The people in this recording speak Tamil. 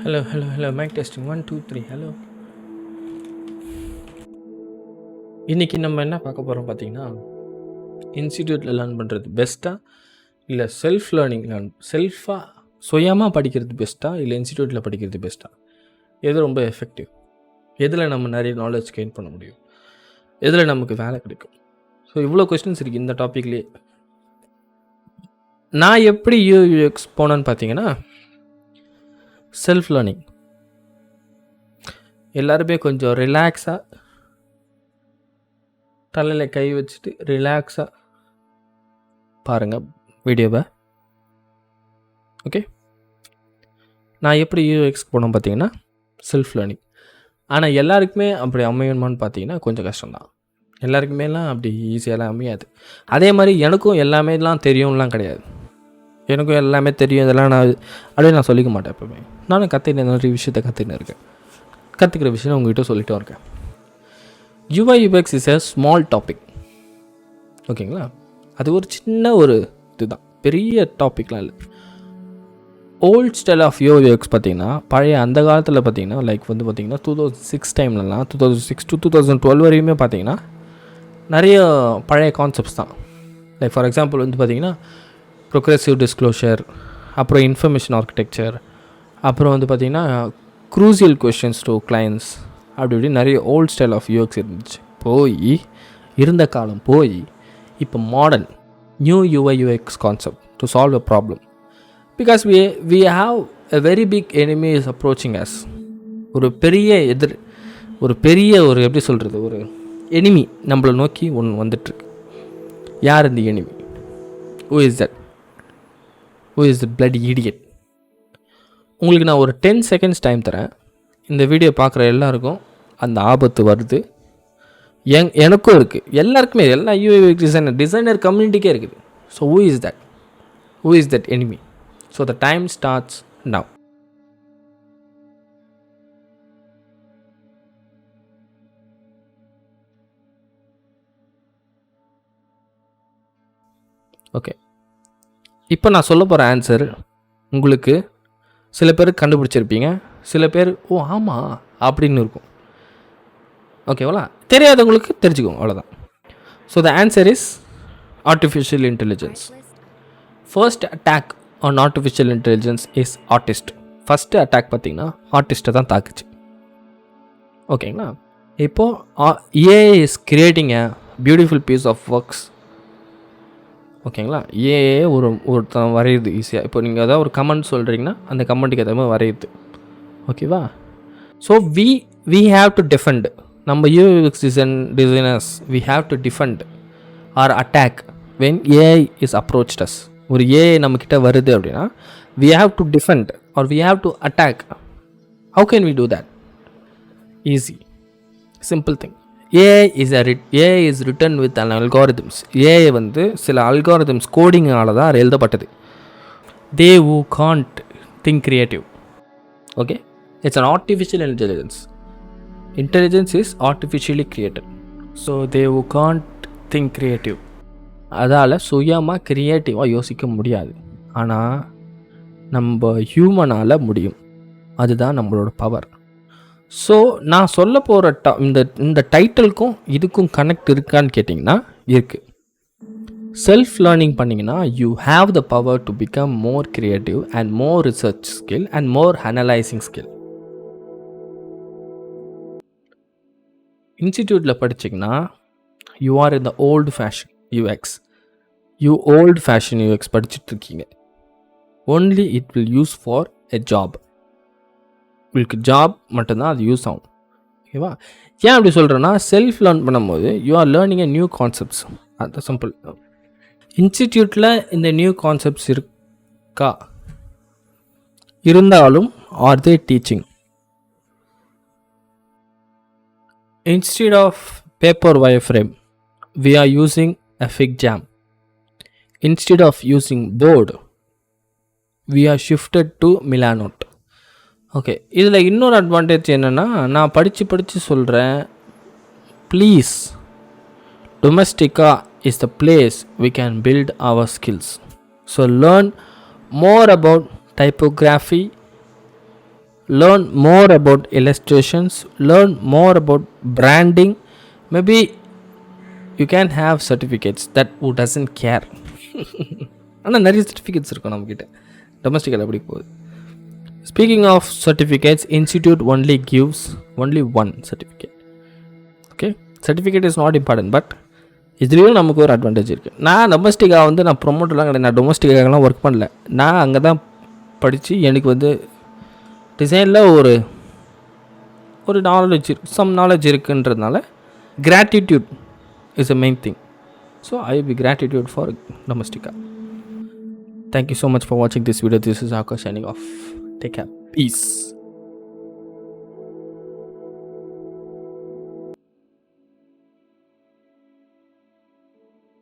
Hello. Mic testing 1, 2, 3. Hello. இன்னைக்கு நம்ம என்ன பார்க்க போகிறோம் பார்த்தீங்கன்னா, இன்ஸ்டிடியூட்டில் லேர்ன் பண்ணுறது பெஸ்ட்டா இல்லை செல்ஃப் லேர்னிங் செல்ஃபாக சுயமாக படிக்கிறது பெஸ்ட்டா இல்லை இன்ஸ்டிடியூட்டில் படிக்கிறது பெஸ்ட்டா? எது ரொம்ப எஃபெக்டிவ்? எதில் நம்ம நிறைய நாலேஜ் கெயின் பண்ண முடியும்? எதில் நமக்கு வேலை கிடைக்கும்? ஸோ இவ்வளோ கொஸ்டின்ஸ் இருக்குது இந்த டாப்பிக்லேயே. நான் எப்படி UIUX போனேன்னு பார்த்தீங்கன்னா, செல்ஃப் லேர்னிங். எல்லாருமே கொஞ்சம் ரிலாக்ஸாக தலையில் கை வச்சுட்டு ரிலாக்ஸாக பாருங்கள் வீடியோவை. ஓகே, நான் எப்படி UIUX போனோம் பார்த்தீங்கன்னா செல்ஃப் லேர்னிங். ஆனால் எல்லாருக்குமே அப்படி அமையணுமான்னு பார்த்தீங்கன்னா கொஞ்சம் கஷ்டம்தான். எல்லாருக்குமேலாம் அப்படி ஈஸியாலாம் அமையாது. அதே மாதிரி எனக்கும் எல்லாமேலாம் தெரியும்லாம் கிடையாது. எனக்கும் எல்லாமே தெரியும் இதெல்லாம் அப்படியே நான் சொல்லிக்க மாட்டேன். எப்போவுமே நானும் நிறைய விஷயத்தை கற்றுக்கின்னு இருக்கேன். கற்றுக்கிற விஷயம் உங்கள்கிட்ட சொல்லிகிட்டும் இருக்கேன். UIUX is a small topic. ஓகேங்களா, அது ஒரு சின்ன ஒரு இதுதான், பெரிய டாப்பிக்லாம் இல்லை. ஓல்ட் ஸ்டைல் ஆஃப் UIUX பார்த்திங்கன்னா பழைய அந்த காலத்தில் பார்த்திங்கன்னா லைக் பார்த்திங்கன்னா 2006 டைம்லலாம் 2006 to 2012 வரையுமே பார்த்திங்கன்னா நிறைய பழைய கான்செப்ட்ஸ் தான். லைக் ஃபார் எக்ஸாம்பிள் பார்த்திங்கன்னா ப்ரொக்ரெசிவ் டிஸ்க்ளோஷர், அப்புறம் இன்ஃபர்மேஷன் ஆர்கிடெக்சர், அப்புறம் பார்த்திங்கன்னா க்ரூசியல் கொஷின்ஸ் டு கிளைண்ட்ஸ், அப்படி இப்படி நிறைய ஓல்ட் ஸ்டைல் ஆஃப் UX இருந்துச்சு. இருந்த காலம் போய் இப்போ modern new UIUX concept to solve a problem. Because we have a very big enemy is approaching us. ஒரு பெரிய எப்படி சொல்கிறது, ஒரு எனிமி நம்மளை நோக்கி ஒன்று வந்துட்டுருக்கு. யார் இந்த enemy? Who is that bloody idiot? உங்களுக்கு நான் ஒரு 10 seconds டைம் தரேன். இந்த வீடியோ பார்க்குற எல்லாருக்கும் அந்த ஆபத்து வருது. எனக்கும் இருக்குது, எல்லாருக்குமே, எல்லா UIUX டிசைனர் கம்யூனிட்டிக்கே இருக்குது. So who is that enemy? So the time starts now. Okay, இப்போ நான் சொல்ல போகிற ஆன்சர் உங்களுக்கு சில பேர் கண்டுபிடிச்சிருப்பீங்க, சில பேர் ஓ ஆமாம் அப்படின்னு இருக்கும். ஓகேவா? தெரியாதவங்களுக்கு தெரிஞ்சுக்கோங்க, அவ்வளோதான். So the answer is artificial intelligence. First attack on artificial intelligence is artist. First attack பார்த்திங்கன்னா ஆர்டிஸ்ட்டை தான் தாக்குச்சு. ஓகேங்களா? இப்போது AI is creating a beautiful piece of works. ஓகேங்களா? ஒருத்தன் வரையுது ஈஸியாக. இப்போ நீங்கள் ஏதாவது ஒரு கமெண்ட் சொல்கிறீங்கன்னா அந்த கமெண்ட்டுக்கு ஏற்ற மாதிரி வரையுது. ஓகேவா? So we have to defend. நம்ம UIUX designers we have to defend or attack when AI is approached us. ஒரு AI நம்மக்கிட்ட வருது அப்படின்னா we have to defend or we have to attack. How can we do that? Easy, simple thing. AI is written with an algorithms. AI சில algorithms கோடிங்கால தான் அது எழுதப்பட்டது. They who can't think creative. Okay, it's an artificial intelligence. Intelligence is artificially created. So they who can't think creative. அதால் சுயமாக க்ரியேட்டிவாக யோசிக்க முடியாது. ஆனால் நம்ம ஹியூமனால் முடியும். அதுதான் நம்மளோட பவர். ஸோ நான் சொல்ல போகிற இந்த டைட்டிலுக்கும் இதுக்கும் கனெக்ட் இருக்கான்னு கேட்டிங்கன்னா இருக்குது. செல்ஃப் லேர்னிங் பண்ணிங்கன்னா you have the power to become more creative and more research skill and more analysing skill. இன்ஸ்டிடியூட்டில் படிச்சிங்கன்னா you are in the old fashion UX படிச்சுட்ருக்கீங்க. Only it will use for a job. உங்களுக்கு ஜாப் மட்டும்தான் அது யூஸ் ஆகும். ஓகேவா? ஏன் அப்படி சொல்கிறேன்னா, செல்ஃப் லேர்ன் பண்ணும்போது you are learning a new concepts. அது சிம்பிள். இன்ஸ்டிடியூட்டில் இந்த நியூ கான்செப்ட்ஸ் இருக்கா? இருந்தாலும் are they teaching? Instead of paper wireframe, we are using a fig jam. Instead of using board, we are shifted to Milanote. Okay, இதில் இன்னொரு அட்வான்டேஜ் என்னென்னா, நான் படித்து சொல்கிறேன். Please, Domestika is the place we can build our skills. So learn more about typography, learn more about illustrations, learn more about branding. Maybe you can have certificates that who doesn't care. ஆனால் நிறைய சர்டிஃபிகேட்ஸ் இருக்கும் நம்மக்கிட்ட. டொமஸ்டிக்கில் எப்படி போகுது? Speaking of certificates, institute only gives only one certificate. Okay, certificate is not important, but இதுலேயும் நமக்கு ஒரு அட்வான்டேஜ் இருக்குது. நான் டொமஸ்டிக்காக வந்து நான் ப்ரொமோட்டர்லாம் கிடையாது, நான் டொமஸ்டிக்காகலாம் ஒர்க் பண்ணல. நான் அங்கே தான் படித்து எனக்கு வந்து டிசைனில் ஒரு நாலேஜ், சம் நாலேஜ் இருக்குன்றதுனால gratitude is a main thing. So I will be gratitude for Domestika. Thank you so much for watching this video. This is Akash signing off. Take care. Peace.